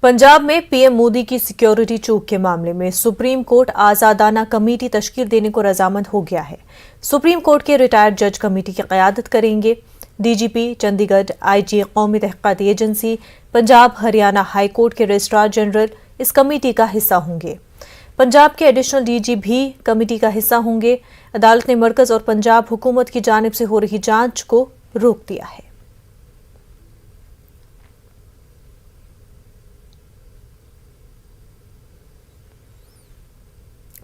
पंजाब में पीएम मोदी की सिक्योरिटी चूक के मामले में सुप्रीम कोर्ट आजादाना कमेटी तश्कील देने को रजामंद हो गया है। सुप्रीम कोर्ट के रिटायर्ड जज कमेटी की क़यादत करेंगे। डीजीपी चंडीगढ़, आईजी कौमी तहक़ीक़ाती एजेंसी, पंजाब हरियाणा हाई कोर्ट के रजिस्ट्रार जनरल इस कमेटी का हिस्सा होंगे। पंजाब के एडिशनल डीजी भी कमेटी का हिस्सा होंगे। अदालत ने मरकज और पंजाब हुकूमत की जानिब से हो रही जांच को रोक दिया है।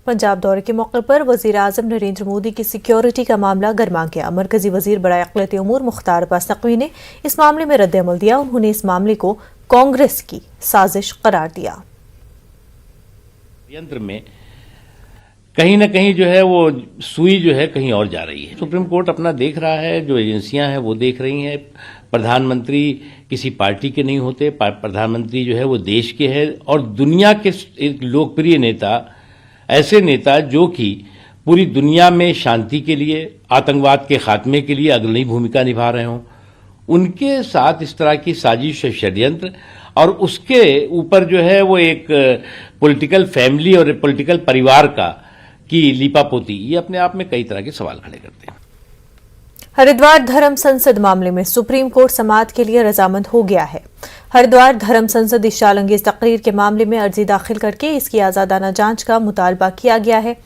पंजाब दौरे के मौके पर वजीर आजम नरेंद्र मोदी की सिक्योरिटी का मामला गर्मा गया। मरकजी वजीर बराए अक़लियती उमूर मुख्तार अब्बास नकवी ने इस मामले में रद्द-ए-अमल दिया। उन्होंने इस मामले को कांग्रेस की साजिश करार दिया। यंत्र में कहीं ना कहीं जो है वो सुई जो है कहीं और जा रही है। सुप्रीम कोर्ट अपना देख रहा है, जो एजेंसियां हैं वो देख रही हैं। प्रधानमंत्री किसी पार्टी के नहीं होते, प्रधानमंत्री जो है वो देश के हैं और दुनिया के एक लोकप्रिय नेता, ऐसे नेता जो कि पूरी दुनिया में शांति के लिए, आतंकवाद के खात्मे के लिए अग्रणी भूमिका निभा रहे हों, उनके साथ इस तरह की साजिश, षड्यंत्र और उसके ऊपर जो है वो एक पॉलिटिकल फैमिली और पॉलिटिकल परिवार का की लीपापोती, ये अपने आप में कई तरह के सवाल खड़े करते हैं। हरिद्वार धर्म संसद मामले में सुप्रीम कोर्ट समाअत के लिए रजामंद हो गया है। हरिद्वार धर्म संसद इशालंगेज तकरीर के मामले में अर्जी दाखिल करके इसकी आजादाना जांच का मुतालबा किया गया है।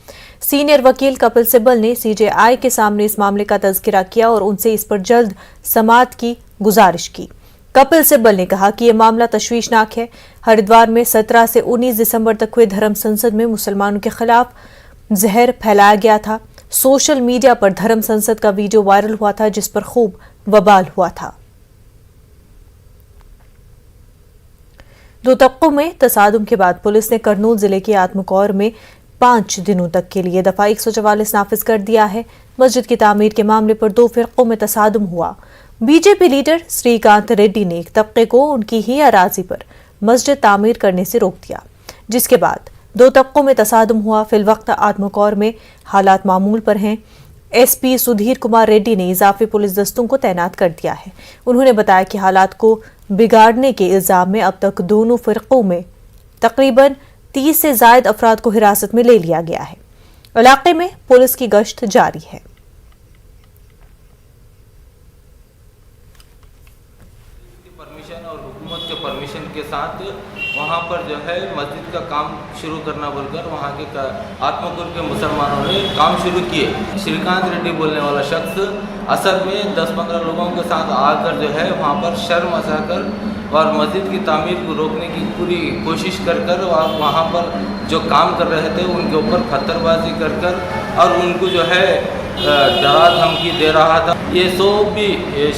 सीनियर वकील कपिल सिब्बल ने सीजेआई के सामने इस मामले का तज़किरा किया और उनसे इस पर जल्द समाअत की गुजारिश की। कपिल सिब्बल ने कहा कि यह मामला तशवीशनाक है। हरिद्वार में 17 से 19 दिसंबर तक हुए धर्म संसद में मुसलमानों के खिलाफ जहर फैलाया गया था। सोशल मीडिया पर धर्म संसद का वीडियो वायरल हुआ था, जिस पर खूब बवाल हुआ था। दो तबकों में तसादुम के बाद पुलिस ने करनूल जिले के आत्मकौर में 5 दिनों तक के लिए दफा 144 नाफिज कर दिया है। मस्जिद की तामीर के मामले पर 2 फिरकों में तसादुम हुआ। बीजेपी लीडर श्रीकांत रेड्डी ने एक तबके को उनकी ही अराजी पर मस्जिद तामीर करने से रोक दिया, जिसके बाद 2 तबकों में तसादुम हुआ। फिलवक्त आत्मकौर में हालात मामूल पर हैं। एसपी सुधीर कुमार रेड्डी ने इजाफी पुलिस दस्तों को तैनात कर दिया है। उन्होंने बताया कि हालात को बिगाड़ने के इल्जाम में अब तक दोनों फिरकों में तकरीबन 30 से जायद अफराद को हिरासत में ले लिया गया है। इलाके में पुलिस की गश्त जारी है। परमिशन और हुकूमत के परमिशन के साथ वहाँ पर जो है मस्जिद का काम शुरू करना बोलकर वहाँ के आत्मकूर के मुसलमानों ने काम शुरू किए। श्रीकांत रेड्डी बोलने वाला शख्स असल में 10-15 लोगों के साथ आकर जो है वहाँ पर शर्म मचाकर और मस्जिद की तामीर को रोकने की पूरी कोशिश कर वहाँ पर जो काम कर रहे थे उनके ऊपर पत्थरबाजी कर और उनको जो है डरा धमकी दे रहा था। ये सब भी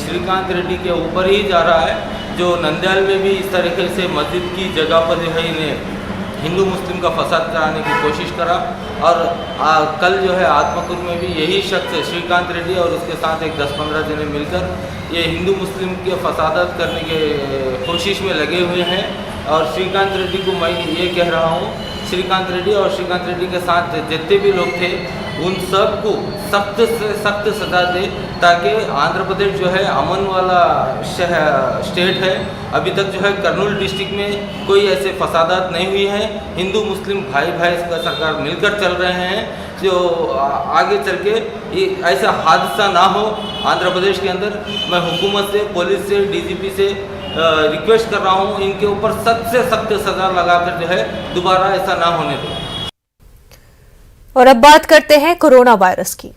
श्रीकांत रेड्डी के ऊपर ही जा रहा है, जो नंदयाल में भी इस तरीके से मस्जिद की जगह पर जो है इन्हें हिंदू मुस्लिम का फसाद कराने की कोशिश करा। और कल जो है आत्मकूर में भी यही शख्स श्रीकांत रेड्डी और उसके साथ एक 10-15 जने मिलकर ये हिंदू मुस्लिम के फसादात करने के कोशिश में लगे हुए हैं। और श्रीकांत रेड्डी को मैं ये कह रहा हूँ, श्रीकांत रेड्डी और श्रीकांत रेड्डी के साथ जितने भी लोग थे उन सबको सख्त से सख्त सजा दे, ताकि आंध्र प्रदेश जो है अमन वाला स्टेट है। अभी तक जो है करनूल डिस्ट्रिक्ट में कोई ऐसे फसादात नहीं हुई हैं। हिंदू मुस्लिम भाई भाई का सरकार मिलकर चल रहे हैं, जो आगे चल के ऐसा हादसा ना हो आंध्र प्रदेश के अंदर। मैं हुकूमत से, पुलिस से, डीजीपी से रिक्वेस्ट कर रहा हूँ, इनके ऊपर सख्त से सख्त सजा लगाकर जो है दोबारा ऐसा ना होने दो। और अब बात करते हैं कोरोना वायरस की।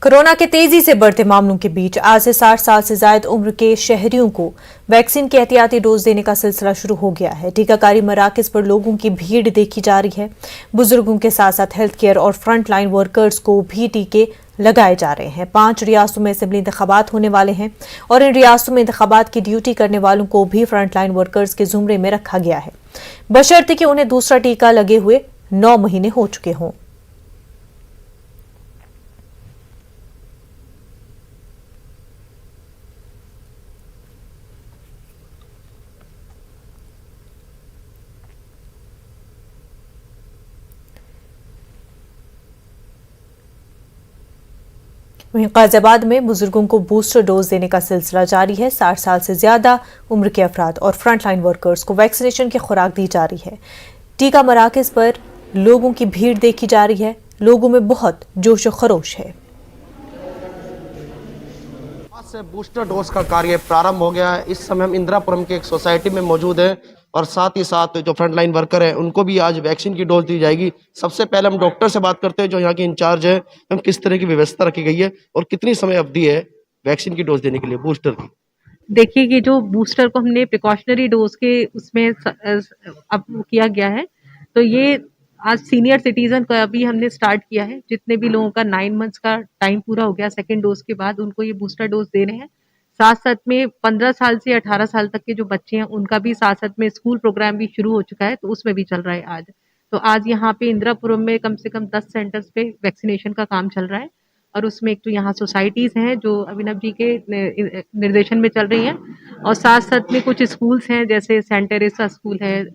कोरोना के तेजी से बढ़ते मामलों के बीच आज से 60 साल से ज्यादा उम्र के शहरियों को वैक्सीन के एहतियाती डोज देने का सिलसिला शुरू हो गया है। टीकाकारी मराकज पर लोगों की भीड़ देखी जा रही है। बुजुर्गों के साथ साथ हेल्थ केयर और फ्रंट लाइन वर्कर्स को भी टीके लगाए जा रहे हैं। 5 रियासतों में असेंबली इंतखाबात होने वाले हैं और इन रियासतों में इंतखाबात की ड्यूटी करने वालों को भी फ्रंट लाइन वर्कर्स के जुमरे में रखा गया है, बशर्ते कि उन्हें दूसरा टीका लगे हुए 9 महीने हो चुके हों। वहीं गाजियाबाद में बुजुर्गों को बूस्टर डोज देने का सिलसिला जारी है। 60 साल से ज्यादा उम्र के अफराद और फ्रंटलाइन वर्कर्स को वैक्सीनेशन की खुराक दी जा रही है। टीका मराकज पर लोगों की भीड़ देखी जा रही है। लोगों में बहुत जोश और खरोश है। आज से बूस्टर डोज का कार्य प्रारंभ हो गया है। इस समय हम इंदिरापुरम के एक सोसाइटी में मौजूद हैं और साथ ही साथ जो फ्रंटलाइन वर्कर हैं उनको भी आज वैक्सीन की डोज दी जाएगी। सबसे पहले हम डॉक्टर से बात करते हैं जो यहाँ के इंचार्ज है, हम किस तरह की व्यवस्था रखी गई है और कितनी समय अवधि है वैक्सीन की डोज देने के लिए बूस्टर की। देखिए कि जो बूस्टर को हमने प्रिकॉशनरी डोज के उसमें अब किया गया है, तो ये आज सीनियर सिटीजन का अभी हमने स्टार्ट किया है। जितने भी लोगों का 9 मंथ्स का टाइम पूरा हो गया सेकेंड डोज के बाद, उनको ये बूस्टर डोज देने हैं। साथ साथ में 15 साल से 18 साल तक के जो बच्चे हैं उनका भी साथ साथ में स्कूल प्रोग्राम भी शुरू हो चुका है, तो उसमें भी चल रहा है आज। तो आज यहाँ पे इंदिरापुरम में कम से कम 10 सेंटर्स पे वैक्सीनेशन का काम चल रहा है और उसमें एक तो यहाँ सोसाइटीज हैं जो अभिनव जी के निर्देशन में चल रही हैं और साथ साथ में कुछ स्कूल्स हैं जैसे सेंट टेरेसा स्कूल है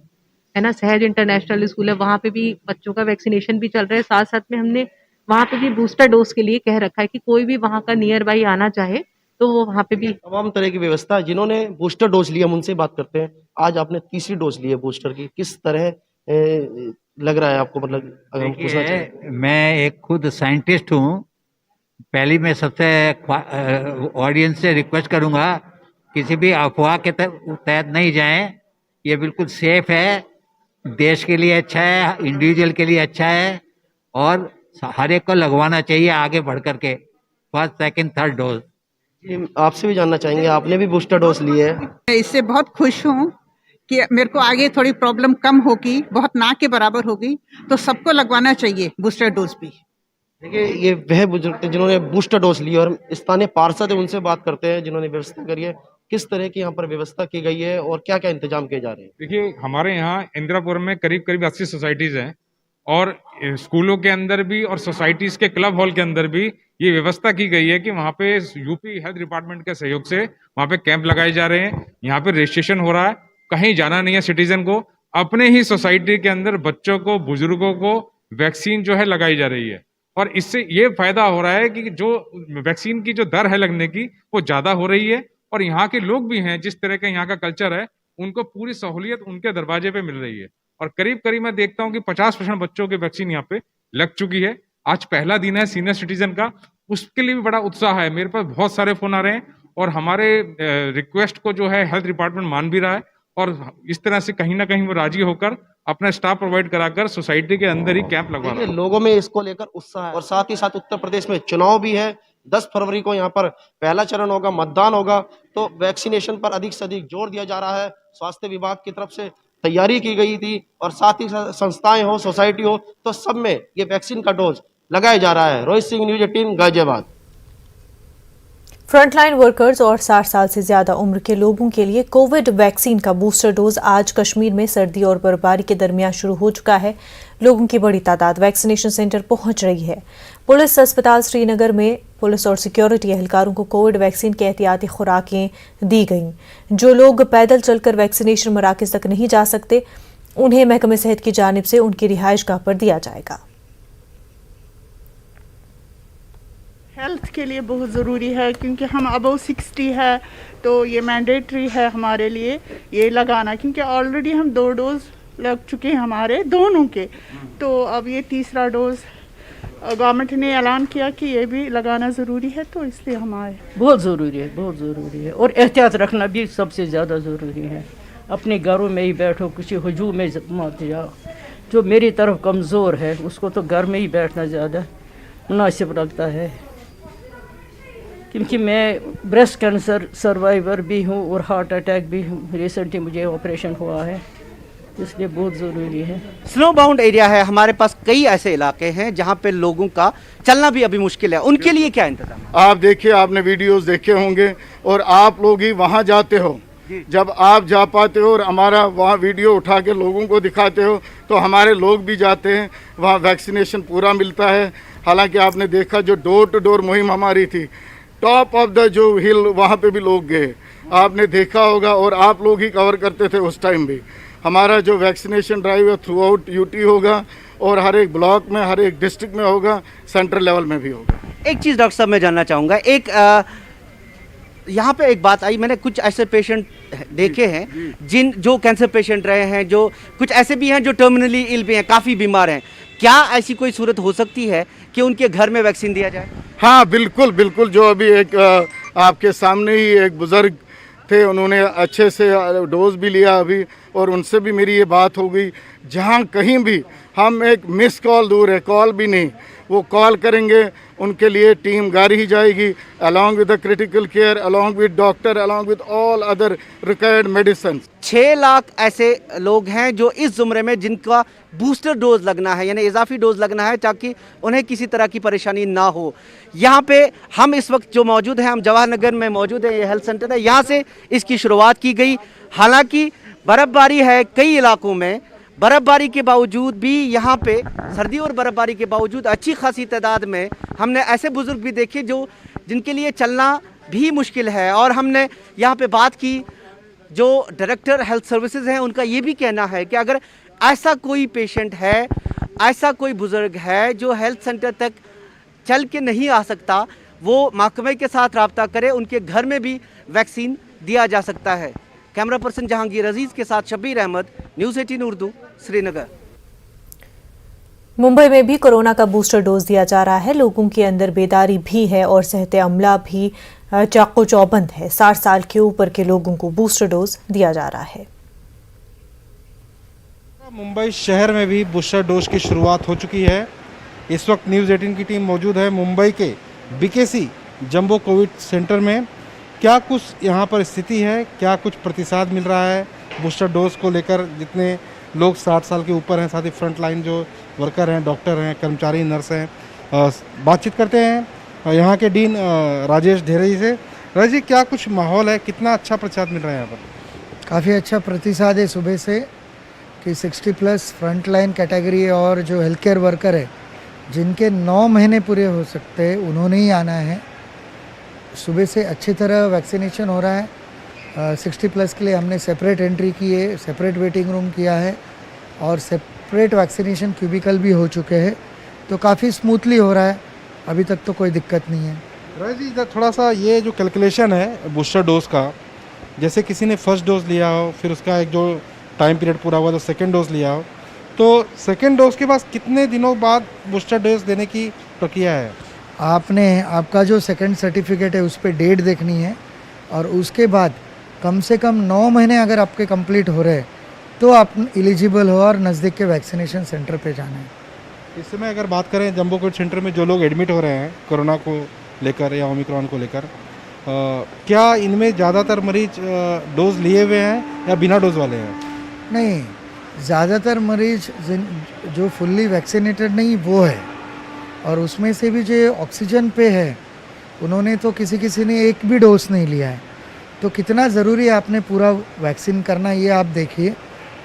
ना, सहज इंटरनेशनल स्कूल है, वहाँ पे भी बच्चों का वैक्सीनेशन भी चल रहा है। साथ साथ में हमने वहाँ पे भी बूस्टर डोज के लिए कह रखा है कि कोई भी वहाँ का नियर बाई आना चाहे तो वो वहाँ पे भी तमाम तरह की व्यवस्था। जिन्होंने बूस्टर डोज लिया हम उनसे बात करते हैं। आज आपने तीसरी डोज ली है बूस्टर की, किस तरह लग रहा है आपको? मतलब अगर हम पूछना चाहें। मैं एक खुद साइंटिस्ट हूँ। पहली मैं सबसे ऑडियंस से रिक्वेस्ट करूंगा किसी भी अफवाह के तहत नहीं जाएं। ये बिल्कुल सेफ है, देश के लिए अच्छा है, इंडिविजुअल के लिए अच्छा है और हर एक को लगवाना चाहिए आगे बढ़ करके, फर्स्ट सेकंड थर्ड डोज। आपसे भी जानना चाहेंगे, आपने भी बूस्टर डोज ली है? मैं इससे बहुत खुश हूँ कि मेरे को आगे थोड़ी प्रॉब्लम कम होगी, बहुत ना के बराबर होगी, तो सबको लगवाना चाहिए बूस्टर डोज भी। देखिए ये वह बुजुर्ग थे जिन्होंने बूस्टर डोज ली और स्थानीय पार्षद है उनसे बात करते हैं जिन्होंने व्यवस्था करी है। किस तरह की यहाँ पर व्यवस्था की गई है और क्या क्या इंतजाम किए जा रहे हैं? देखिए हमारे यहाँ इंदिरापुरम में करीब करीब 80 सोसाइटीज हैं और स्कूलों के अंदर भी और सोसाइटीज के क्लब हॉल के अंदर भी ये व्यवस्था की गई है कि वहाँ पे यूपी हेल्थ डिपार्टमेंट के सहयोग से वहाँ पे कैंप लगाए जा रहे हैं। यहाँ पे रजिस्ट्रेशन हो रहा है, कहीं जाना नहीं है सिटीजन को, अपने ही सोसाइटी के अंदर बच्चों को बुजुर्गों को वैक्सीन जो है लगाई जा रही है और इससे ये फायदा हो रहा है कि जो वैक्सीन की जो दर है लगने की वो ज्यादा हो रही है और यहाँ के लोग भी हैं, जिस तरह का यहाँ का कल्चर है उनको पूरी सहूलियत उनके दरवाजे पे मिल रही है और करीब करीब मैं देखता हूँ कि 50% बच्चों की वैक्सीन यहाँ पे लग चुकी है। आज पहला दिन है सीनियर सिटीजन का, उसके लिए भी बड़ा उत्साह है। मेरे पास बहुत सारे फोन आ रहे हैं और हमारे रिक्वेस्ट को जो है हेल्थ डिपार्टमेंट मान भी रहा है और इस तरह से कहीं ना कहीं वो राजी होकर अपना स्टाफ प्रोवाइड कराकर सोसाइटी के अंदर ही कैंप लगवा रहा है। लोगों में इसको लेकर उत्साह है और साथ ही साथ उत्तर प्रदेश में चुनाव भी है। 10 फरवरी को यहाँ पर पहला चरण होगा, मतदान होगा, तो वैक्सीनेशन पर अधिक से अधिक जोर दिया जा रहा है। स्वास्थ्य विभाग की तरफ से तैयारी की गई थी और साथ ही साथ संस्थाएं हो, सोसाइटी हो, तो सब में ये वैक्सीन का डोज लगाया जा रहा है। Rohit Singh, news 18 Ghaziabad. Frontline workers और 60 साल से ज्यादा उम्र के लोगों के लिए कोविड वैक्सीन का बूस्टर डोज आज कश्मीर में सर्दी और बर्फबारी के दरमियान शुरू हो चुका है। लोगों की बड़ी तादाद वैक्सीनेशन सेंटर पहुंच रही है। पुलिस अस्पताल श्रीनगर में पुलिस और सिक्योरिटी एहलकारों को कोविड वैक्सीन की एहतियाती खुराकें दी गईं। जो लोग पैदल चलकर वैक्सीनेशन मराकज तक नहीं जा सकते, उन्हें महकमे सेहत की जानिब से उनकी रिहाइशगाह पर दिया जाएगा। हेल्थ के लिए बहुत ज़रूरी है क्योंकि हम अबव 60 है तो ये मैंडेटरी है हमारे लिए ये लगाना, क्योंकि ऑलरेडी हम 2 डोज लग चुके हैं हमारे दोनों के, तो अब ये तीसरा डोज गवर्नमेंट ने ऐलान किया कि ये भी लगाना ज़रूरी है, तो इसलिए हम आए। बहुत ज़रूरी है, बहुत ज़रूरी है और एहतियात रखना भी सबसे ज़्यादा ज़रूरी है। अपने घरों में ही बैठो, किसी हुजूम में मत जाओ। जो मेरी तरफ कमज़ोर है उसको तो घर में ही बैठना ज़्यादा मुनासिब लगता है, क्योंकि मैं ब्रेस्ट कैंसर सर्वाइवर भी हूँ और हार्ट अटैक भी हूँ। रिसेंटली मुझे ऑपरेशन हुआ है, इसलिए बहुत ज़रूरी है। स्नो बाउंड एरिया है, हमारे पास कई ऐसे इलाके हैं जहाँ पे लोगों का चलना भी अभी मुश्किल है, उनके लिए क्या इंतजाम? आप देखिए, आपने वीडियोस देखे होंगे और आप लोग ही वहाँ जाते हो। जब आप जा पाते हो और हमारा वहाँ वीडियो उठा के लोगों को दिखाते हो तो हमारे लोग भी जाते हैं, वहाँ वैक्सीनेशन पूरा मिलता है। हालांकि आपने देखा जो डोर टू डोर मुहिम हमारी थी, टॉप ऑफ द जो हिल वहाँ पे भी लोग गए, आपने देखा होगा और आप लोग ही कवर करते थे उस टाइम भी। हमारा जो वैक्सीनेशन ड्राइव है थ्रू आउट यूटी होगा और हर एक ब्लॉक में, हर एक डिस्ट्रिक्ट में होगा, सेंट्रल लेवल में भी होगा। एक चीज़ डॉक्टर साहब मैं जानना चाहूँगा, एक यहाँ पे एक बात आई, मैंने कुछ ऐसे पेशेंट देखे हैं जो कैंसर पेशेंट रहे हैं, जो कुछ ऐसे भी हैं जो टर्मिनली इल भी हैं, काफ़ी बीमार हैं। क्या ऐसी कोई सूरत हो सकती है कि उनके घर में वैक्सीन दिया जाए? हाँ बिल्कुल बिल्कुल। जो अभी एक आपके सामने ही एक बुज़ुर्ग थे, उन्होंने अच्छे से डोज भी लिया अभी, और उनसे भी मेरी ये बात हो गई। जहाँ कहीं भी हम एक मिस कॉल दूर है, कॉल भी नहीं, वो कॉल करेंगे, उनके लिए टीम गाड़ी ही जाएगी along with the critical care, along with doctor, along with all other required medicine. 6 lakh ऐसे लोग हैं जो इस ज़ुमरे में जिनका बूस्टर डोज लगना है, यानी इजाफी डोज लगना है, ताकि उन्हें किसी तरह की परेशानी ना हो। यहाँ पे हम इस वक्त जो मौजूद हैं, हम जवाहर नगर में मौजूद हैं, ये हेल्थ सेंटर है, यहाँ से इसकी शुरुआत की गई। हालांकि बर्फ़बारी है कई इलाकों में, बर्फ़बारी के बावजूद भी यहाँ पे सर्दी और बर्फ़बारी के बावजूद अच्छी खासी तादाद में हमने ऐसे बुज़ुर्ग भी देखे जिनके लिए चलना भी मुश्किल है। और हमने यहाँ पे बात की, जो डायरेक्टर हेल्थ सर्विसेज हैं, उनका ये भी कहना है कि अगर ऐसा कोई पेशेंट है, ऐसा कोई बुज़ुर्ग है जो हेल्थ सेंटर तक चल के नहीं आ सकता, वो महकमे के साथ रब्ता करे, उनके घर में भी वैक्सीन दिया जा सकता है। कैमरा पर्सन जहांगीर अजीज के साथ शब्बीर अहमद, न्यूज़ 18 उर्दू, श्रीनगर। मुंबई में भी कोरोना का बूस्टर डोज दिया जा रहा है। लोगों के अंदर बेदारी भी है और सेहत अमला भी चाको चौबंद है। 60 साल के ऊपर के लोगों को बूस्टर डोज दिया जा रहा है। मुंबई शहर में भी बूस्टर डोज की शुरुआत हो चुकी है। इस वक्त न्यूज़ 18 की टीम मौजूद है मुंबई के बीकेसी जंबो कोविड सेंटर में। क्या कुछ यहाँ पर स्थिति है, क्या कुछ प्रतिसाद मिल रहा है बूस्टर डोज को लेकर? जितने लोग 60 साल के ऊपर हैं, साथ ही फ्रंट लाइन जो वर्कर हैं, डॉक्टर हैं, कर्मचारी, नर्स हैं, बातचीत करते हैं यहाँ के डीन राजेश ढेरे जी से। राजेश जी, क्या कुछ माहौल है, कितना अच्छा प्रतिसाद मिल रहा है यहाँ पर? काफ़ी अच्छा प्रतिसाद है सुबह से कि 60+ फ्रंट लाइन कैटेगरी और जो हेल्थ केयर वर्कर है, जिनके 9 महीने पूरे हो सकते हैं, उन्होंने ही आना है। सुबह से अच्छी तरह वैक्सीनेशन हो रहा है। 60+ के लिए हमने सेपरेट एंट्री की है, सेपरेट वेटिंग रूम किया है और सेपरेट वैक्सीनेशन क्यूबिकल भी हो चुके हैं, तो काफ़ी स्मूथली हो रहा है। अभी तक तो कोई दिक्कत नहीं है। राज जी, इधर थोड़ा सा ये जो कैलकुलेशन है बूस्टर डोज का, जैसे किसी ने फर्स्ट डोज लिया हो, फिर उसका एक जो टाइम पीरियड पूरा हुआ तो सेकेंड डोज लिया हो, तो सेकेंड डोज के बाद कितने दिनों बाद बूस्टर डोज देने की प्रक्रिया है? आपका जो सेकंड सर्टिफिकेट है उस पर डेट देखनी है और उसके बाद कम से कम 9 महीने अगर आपके कंप्लीट हो रहे तो आप एलिजिबल हो और नज़दीक के वैक्सीनेशन सेंटर पे जाना है। इस समय अगर बात करें जंबो कोविड सेंटर में जो लोग एडमिट हो रहे हैं कोरोना को लेकर या ओमिक्रॉन को लेकर, क्या इनमें ज़्यादातर मरीज डोज लिए हुए हैं या बिना डोज वाले हैं? नहीं, ज़्यादातर मरीज जो फुल्ली वैक्सीनेटेड नहीं वो है, और उसमें से भी जो ऑक्सीजन पे है उन्होंने तो किसी ने एक भी डोज नहीं लिया है। तो कितना ज़रूरी है आपने पूरा वैक्सीन करना, ये आप देखिए।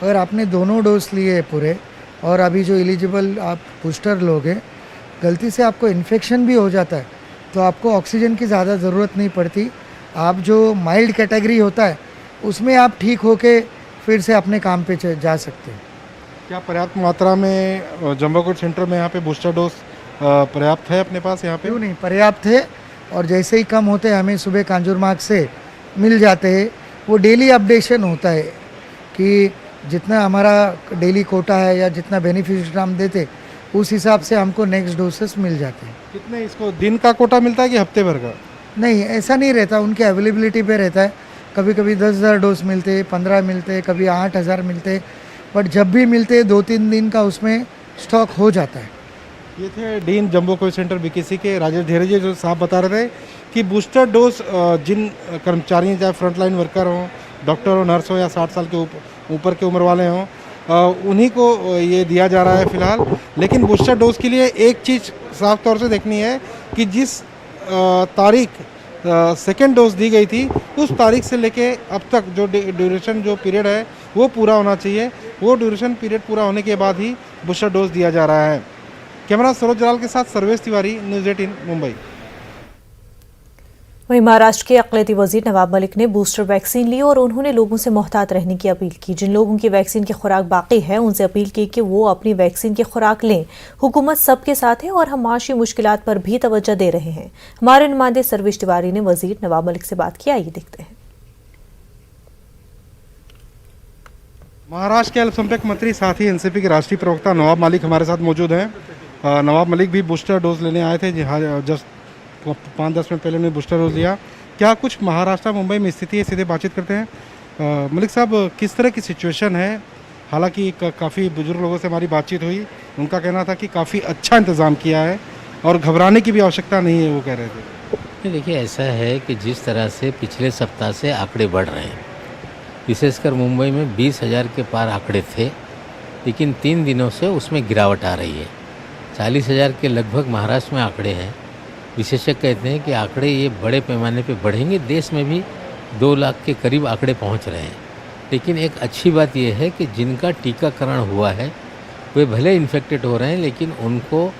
अगर आपने दोनों डोज लिए पूरे और अभी जो एलिजिबल आप बूस्टर लोगे, गलती से आपको इन्फेक्शन भी हो जाता है तो आपको ऑक्सीजन की ज़्यादा ज़रूरत नहीं पड़ती। आप जो माइल्ड कैटेगरी होता है उसमें आप ठीक होके फिर से अपने काम पे जा सकते हैं। क्या पर्याप्त मात्रा में जंबो कोविड सेंटर में यहाँ पे बूस्टर डोज पर्याप्त है अपने पास यहाँ पे? क्यों नहीं, पर्याप्त है। और जैसे ही कम होते हैं हमें सुबह कांजूरमार्ग से मिल जाते हैं। वो डेली अपडेशन होता है कि जितना हमारा डेली कोटा है या जितना बेनिफिशियरी हम देते उस हिसाब से हमको नेक्स्ट डोसेस मिल जाते हैं। कितने इसको दिन का कोटा मिलता है कि हफ्ते भर का? नहीं, ऐसा नहीं रहता, उनके अवेलेबिलिटी पे रहता है। कभी कभी 10,000 डोज मिलते, 15 मिलते, कभी 8,000 मिलते, बट जब भी मिलते 2-3 दिन का उसमें स्टॉक हो जाता है। ये थे dean jumbo Covid centre BKC के राजेश ढेरे जी, जो साहब बता रहे थे कि बूस्टर डोज जिन कर्मचारी, चाहे फ्रंट लाइन वर्कर हों, डॉक्टर हो, नर्स हो या 60 साल के ऊपर के उम्र वाले हों, उन्हीं को ये दिया जा रहा है फ़िलहाल। लेकिन बूस्टर डोज के लिए एक चीज़ साफ तौर से देखनी है कि जिस तारीख सेकेंड डोज दी गई थी उस तारीख से लेके अब तक जो ड्यूरेशन जो पीरियड है वो पूरा होना चाहिए। वो ड्यूरेशन पीरियड पूरा होने के बाद ही बूस्टर डोज दिया जा रहा है। कैमरा सरोज जलाल के साथ सर्वेश तिवारी, न्यूज़ 18 मुंबई। वहीं महाराष्ट्र के अक़लियती वजीर नवाब मलिक ने बूस्टर वैक्सीन ली और उन्होंने लोगों से मोहतात रहने की अपील की। जिन लोगों की वैक्सीन की खुराक बाकी है उनसे अपील की कि वो अपनी वैक्सीन की खुराक लें। हुकूमत सबके साथ है और हम माशी मुश्किलात पर भी तवज्जो दे रहे हैं। हमारे नुमाइंदे सर्वेश तिवारी ने वजीर नवाब मलिक से बात की, आइए देखते हैं। महाराष्ट्र के अल्पसंख्यक मंत्री साथ ही एनसीपी के राष्ट्रीय प्रवक्ता नवाब मलिक हमारे साथ मौजूद हैं। नवाब मलिक भी बूस्टर डोज लेने आए थे, जस्ट 5-10 मिनट पहले उन्होंने बूस्टर डोज लिया। क्या कुछ महाराष्ट्र मुंबई में स्थिति है, सीधे बातचीत करते हैं। मलिक साहब, किस तरह की सिचुएशन है? हालांकि काफ़ी बुजुर्ग लोगों से हमारी बातचीत हुई, उनका कहना था कि काफ़ी अच्छा इंतज़ाम किया है और घबराने की भी आवश्यकता नहीं है, वो कह रहे थे। देखिए, ऐसा है कि जिस तरह से पिछले सप्ताह से आंकड़े बढ़ रहे हैं, विशेषकर मुंबई में 20,000 के पार आंकड़े थे, लेकिन 3 दिनों से उसमें गिरावट आ रही है। 40,000 के लगभग महाराष्ट्र में आंकड़े हैं। विशेषज्ञ कहते हैं कि आंकड़े ये बड़े पैमाने पे बढ़ेंगे। देश में भी 2 लाख के करीब आंकड़े पहुंच रहे हैं। लेकिन एक अच्छी बात यह है कि जिनका टीकाकरण हुआ है वे भले इन्फेक्टेड हो रहे हैं, लेकिन उनको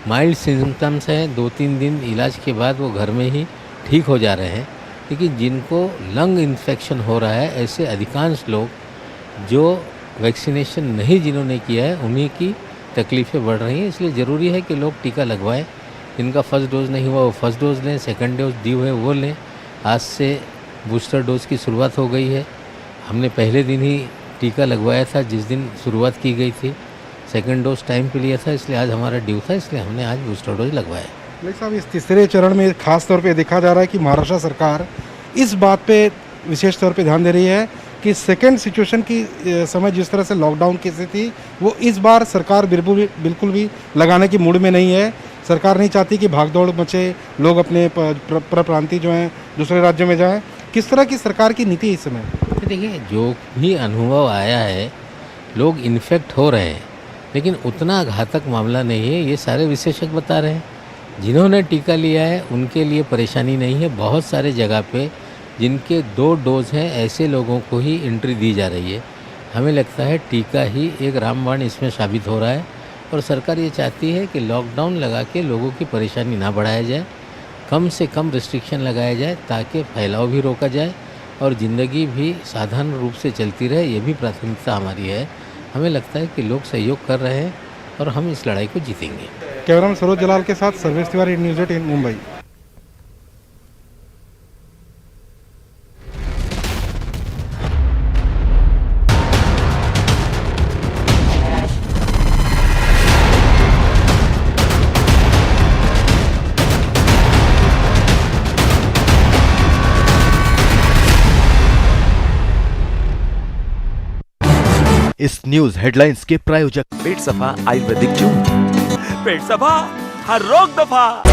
माइल्ड सिम्टम्स हैं, 2-3 दिन इलाज के बाद वो घर में ही ठीक हो जा रहे हैं। लेकिन जिनको लंग इन्फेक्शन हो रहा है, ऐसे अधिकांश लोग जो वैक्सीनेशन नहीं जिन्होंने किया है उन्हीं की तकलीफ़ें बढ़ रही हैं। इसलिए ज़रूरी है कि लोग टीका लगवाएं। जिनका फर्स्ट डोज नहीं हुआ वो फर्स्ट डोज लें, सेकंड डोज दी हुए वो लें। आज से बूस्टर डोज की शुरुआत हो गई है। हमने पहले दिन ही टीका लगवाया था जिस दिन शुरुआत की गई थी। सेकंड डोज टाइम पे लिया था, इसलिए आज हमारा ड्यू था, इसलिए हमने आज बूस्टर डोज लगवाया। लेकिन साहब, इस तीसरे चरण में खास तौर पे देखा जा रहा है कि महाराष्ट्र सरकार इस बात पे विशेष तौर पे ध्यान दे रही है कि सेकेंड सिचुएशन की समय जिस तरह से लॉकडाउन की स्थिति थी, वो इस बार सरकार बिल्कुल भी लगाने की मूड में नहीं है। सरकार नहीं चाहती कि भागदौड़ मचे, लोग अपने प्रांतीय जो हैं दूसरे राज्यों में जाएं। किस तरह की सरकार की नीति इस समय? देखिए, जो भी अनुभव आया है, लोग इन्फेक्ट हो रहे हैं, लेकिन उतना घातक मामला नहीं है, ये सारे विशेषज्ञ बता रहे हैं। जिन्होंने टीका लिया है उनके लिए परेशानी नहीं है। बहुत सारे जगह पे जिनके 2 डोज हैं, ऐसे लोगों को ही एंट्री दी जा रही है। हमें लगता है टीका ही एक रामबाण इसमें साबित हो रहा है और सरकार ये चाहती है कि लॉकडाउन लगा के लोगों की परेशानी ना बढ़ाया जाए, कम से कम रिस्ट्रिक्शन लगाया जाए ताकि फैलाव भी रोका जाए और ज़िंदगी भी साधारण रूप से चलती रहे। ये भी प्राथमिकता हमारी है। हमें लगता है कि लोग सहयोग कर रहे हैं और हम इस लड़ाई को जीतेंगे। कैमरामैन सरोज जलाल के साथ सर्वेश तिवारी, न्यूज़ 8 मुंबई। इस न्यूज हेडलाइंस के प्रायोजक पेट सफा आयुर्वेदिक चूर्ण। पेट सफा, हर रोग दफा।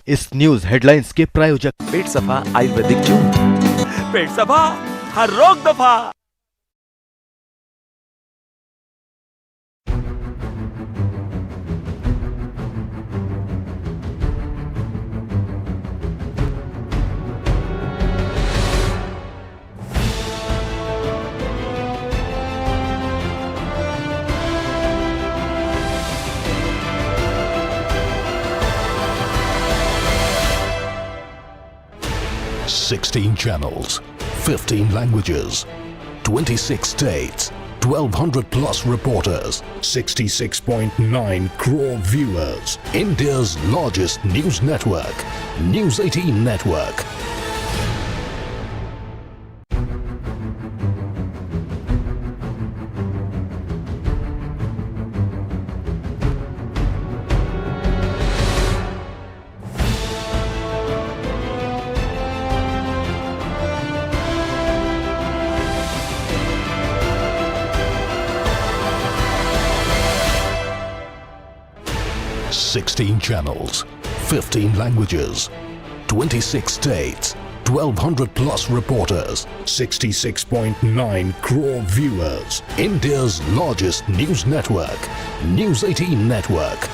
इस न्यूज हेडलाइंस के प्रायोजक पेट सफा आयुर्वेदिक चूर्ण। पेट सफा, हर रोग दफा। Sixteen channels, 15 languages, 26 states, 1,200 plus reporters, 66.9 crore viewers. India's largest news network, News 18 Network. Sixteen channels, 15 languages, 26 states, 1,200 plus reporters, 66.9 crore viewers. India's largest news network, News 18 Network.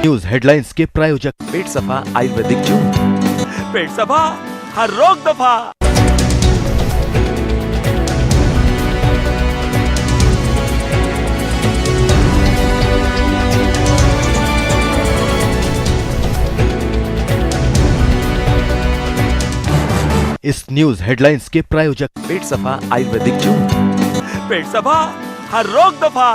News headlines के प्रायोजक पेट सफा आयुर्वेदिक जूम। पेट सफा हर रोग दफा। इस news headlines के प्रायोजक पेट सफा आयुर्वेदिक जूम। पेट सफा हर रोग दफा।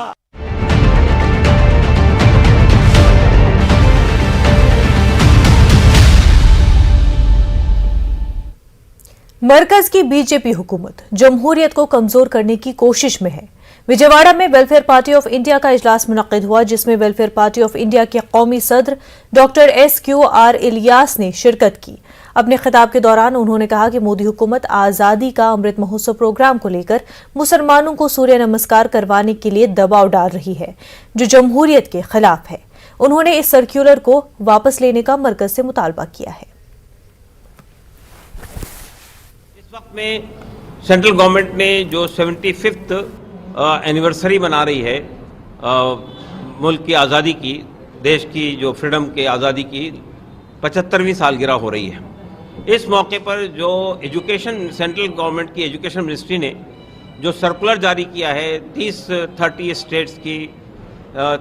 मरकज की बीजेपी हुकूमत जमहूरियत को कमजोर करने की कोशिश में है। विजयवाड़ा में वेलफेयर पार्टी ऑफ इंडिया का इजलास मुनक्किद हुआ, जिसमें वेलफेयर पार्टी ऑफ इंडिया के कौमी सदर डॉक्टर SQR इलियास ने शिरकत की। अपने खिताब के दौरान उन्होंने कहा कि मोदी हुकूमत आजादी का अमृत महोत्सव प्रोग्राम को लेकर मुसलमानों को सूर्य नमस्कार करवाने के लिए दबाव डाल रही है, जो जमहूरियत के खिलाफ है। उन्होंने इस सर्कुलर को वापस लेने का मरकज से मुतालबा किया है। इस वक्त में सेंट्रल गवर्नमेंट ने जो 75th एनिवर्सरी मना रही है मुल्क की आज़ादी की, देश की जो फ्रीडम के आज़ादी की 75वीं सालगिरह हो रही है। इस मौके पर जो एजुकेशन, सेंट्रल गवर्नमेंट की एजुकेशन मिनिस्ट्री ने जो सर्कुलर जारी किया है 30 स्टेट्स की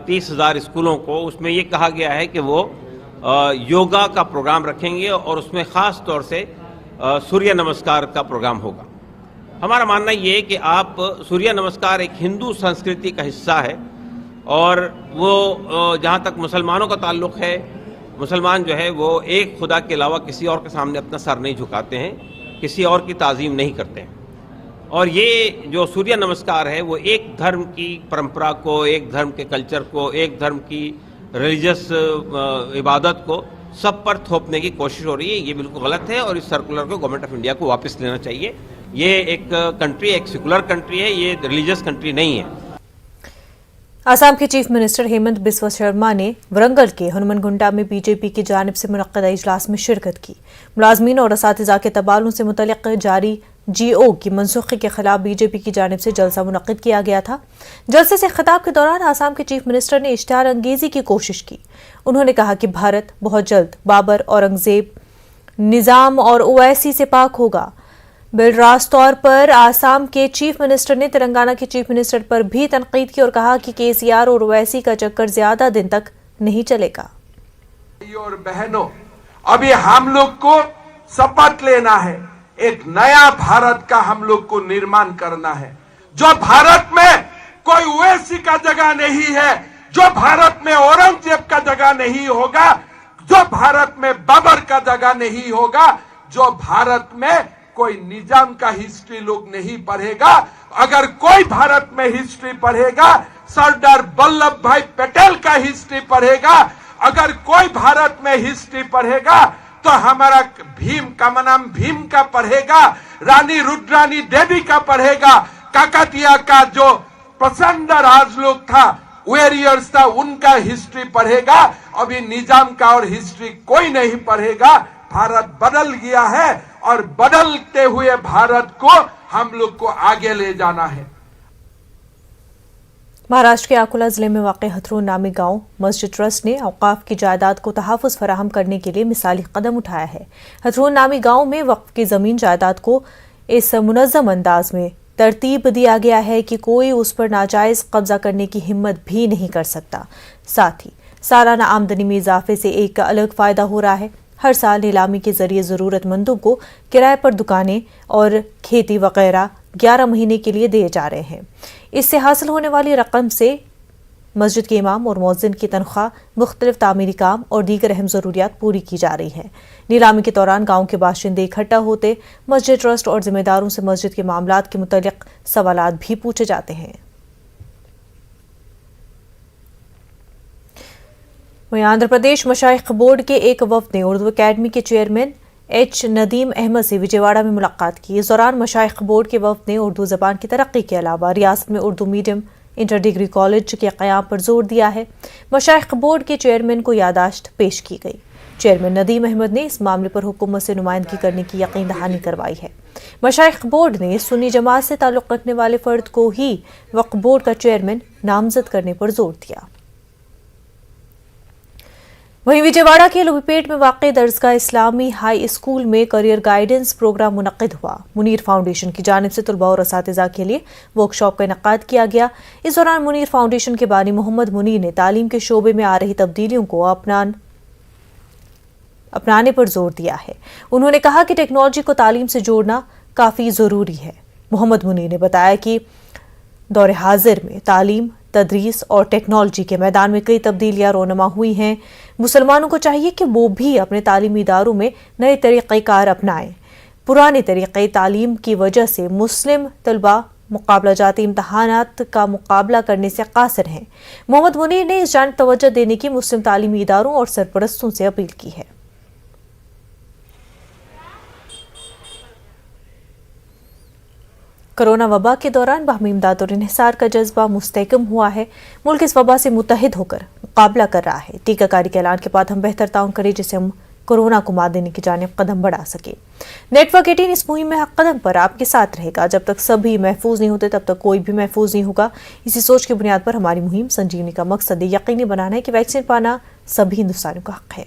30,000 स्कूलों को, उसमें ये कहा गया है कि वो योगा का प्रोग्राम रखेंगे और उसमें ख़ास तौर से सूर्य नमस्कार का प्रोग्राम होगा। हमारा मानना ये है कि आप सूर्य नमस्कार एक हिंदू संस्कृति का हिस्सा है और वो जहाँ तक मुसलमानों का ताल्लुक़ है, मुसलमान जो है वो एक खुदा के अलावा किसी और के सामने अपना सर नहीं झुकाते हैं, किसी और की ताज़ीम नहीं करते हैं। और ये जो सूर्य नमस्कार है वो एक धर्म की परंपरा को, एक धर्म के कल्चर को, एक धर्म की रिलीजियस इबादत को सब पर थोपने की कोशिश हो रही है। ये बिल्कुल गलत है और इस सर्कुलर को गवर्नमेंट ऑफ इंडिया को वापस लेना चाहिए। ये एक कंट्री, एक सेकुलर कंट्री है, ये रिलीजियस कंट्री नहीं है। असम के चीफ मिनिस्टर हेमंत बिस्वा शर्मा ने वरंगल के हनुमनगुंडा में बीजेपी की जानिब से मुनक्किदा इजलास में शिरकत की। मुलाजमीन और असातिज़ा के तबादलों से मुतल्लिक़ जारी GO की मनसूखी के खिलाफ बीजेपी की जानिब से जलसा मुनक्किद किया गया था। जलसे से खिताब के दौरान आसाम के चीफ मिनिस्टर ने इश्तिहार अंगेजी की कोशिश की। उन्होंने कहा कि भारत बहुत जल्द बाबर, औरंगजेब, निज़ाम और ओवैसी से पाक होगा। बिलराज तौर पर आसाम के चीफ मिनिस्टर ने तेलंगाना के चीफ मिनिस्टर पर भी तनकीद की और कहा कि KCR और ओवैसी का चक्कर ज्यादा दिन तक नहीं चलेगा। और बहनों, अभी हम लोग को शपथ लेना है, एक नया भारत का हम लोग को निर्माण करना है, जो भारत में कोई ओवैसी का जगह नहीं है, जो भारत में औरंगजेब का जगह नहीं होगा, जो भारत में बाबर का जगह नहीं होगा, जो भारत में कोई निजाम का हिस्ट्री लोग नहीं पढ़ेगा। अगर कोई भारत में हिस्ट्री पढ़ेगा, सरदार वल्लभ भाई पटेल का हिस्ट्री पढ़ेगा। अगर कोई भारत में हिस्ट्री पढ़ेगा तो हमारा भीम का नाम भीम का पढ़ेगा, रानी रुद्रानी देवी का पढ़ेगा, काकतिया का जो पसंद राज लोग था, वॉरियर्स था, उनका हिस्ट्री पढ़ेगा। अभी निजाम का और हिस्ट्री कोई नहीं पढ़ेगा। भारत बदल गया है और बदलते हुए भारत को हम लोग को आगे ले जाना है। महाराष्ट्र के अकोला जिले में वाक़ हथरून नामी गांव मस्जिद ट्रस्ट ने औकाफ की जायदाद को तहफ़्फ़ुज़ फराहम करने के लिए मिसाली कदम उठाया है। हथरून नामी गांव में वक्फ की ज़मीन जायदाद को इस मुनज़्ज़म अंदाज में तरतीब दिया गया है कि कोई उस पर नाजायज़ कब्जा करने की हिम्मत भी नहीं कर सकता। साथ ही सालाना आमदनी में इजाफे से एक अलग फ़ायदा हो रहा है। हर साल नीलामी के जरिए ज़रूरतमंदों को किराए पर दुकानें और खेती वगैरह 11 महीने के लिए दिए जा रहे हैं। इससे हासिल होने वाली रकम से मस्जिद के इमाम और मुअज्जिन की तनख्वाह, मुख्तलिफ तामीरी काम और दीगर अहम ज़रूरियात पूरी की जा रही हैं। नीलामी के दौरान गांव के बाशिंदे इकट्ठा होते मस्जिद ट्रस्ट और जिम्मेदारों से मस्जिद के मामलात के मुतल्लिक़ सवालात भी पूछे जाते हैं। वहीं आंध्र प्रदेश मशाइख बोर्ड के एक वफ्द ने उर्दू अकेडमी के चेयरमैन H नदीम अहमद से विजयवाड़ा में मुलाकात की। इस दौरान मशाइख बोर्ड के वफ्द ने उर्दू ज़बान की तरक्की के अलावा रियासत में Urdu medium inter degree college के क़याम पर जोर दिया है। मशाइख बोर्ड के चेयरमैन को यादाश्त पेश की गई। चेयरमैन नदीम अहमद ने इस मामले पर हुकूमत से नुमाइंदगी करने की यकीन दहानी करवाई है। मशाइख बोर्ड ने सुन्नी जमात से ताल्लुक़ रखने वाले फ़र्द को ही वक्फ बोर्ड का चेयरमैन नामजद करने पर जोर दिया। वहीं विजयवाड़ा के लोहीपेट में वाक़ दरसगाह इस्लामी हाई स्कूल में करियर गाइडेंस प्रोग्राम मुनक़िद हुआ। मुनीर फाउंडेशन की जानिब से तलबा और असातिज़ा के लिए वर्कशॉप का इनेकाद किया गया। इस दौरान मुनीर फाउंडेशन के बानी मोहम्मद मुनीर ने तालीम के शोबे में आ रही तब्दीलियों को अपनाने पर जोर दिया है। उन्होंने कहा कि टेक्नोलॉजी को तालीम से जोड़ना काफ़ी ज़रूरी है। मोहम्मद मुनीर ने बताया कि दौर हाजिर में तालीम, तदरीस और टेक्नोलॉजी के मैदान में कई तब्दीलियां रोनमा हुई हैं। मुसलमानों को चाहिए कि वो भी अपने तालीमी इदारों में नए तरीक़ेकार अपनाएं। पुराने तरीक़े तालीम की वजह से मुस्लिम तलबा मुकाबला जाती इम्तहानात का मुकाबला करने से कासिर हैं। मोहम्मद मुनीर ने इस जानिब तवज्जो देने की मुस्लिम तालीमी इदारों और सरपरस्तों से अपील की है। कोरोना वबा के दौरान बाहमी इमदाद और इन्हिसार का जज्बा मुस्तहकम हुआ है। मुल्क इस वबा से मुत्तहिद होकर मुकाबला कर रहा है। टीकाकारी के ऐलान के बाद हम बेहतर ताउन करें जिससे हम कोरोना को मात देने की जानिब कदम बढ़ा सके। नेटवर्क 18 इस मुहिम में हक कदम पर आपके साथ रहेगा। जब तक सभी महफूज नहीं होते तब तक कोई भी महफूज नहीं होगा। इसी सोच की बुनियाद पर हमारी मुहिम संजीवनी का मकसद यकीनी बनाना है कि वैक्सीन पाना सभी हिंदुस्तानियों का हक है।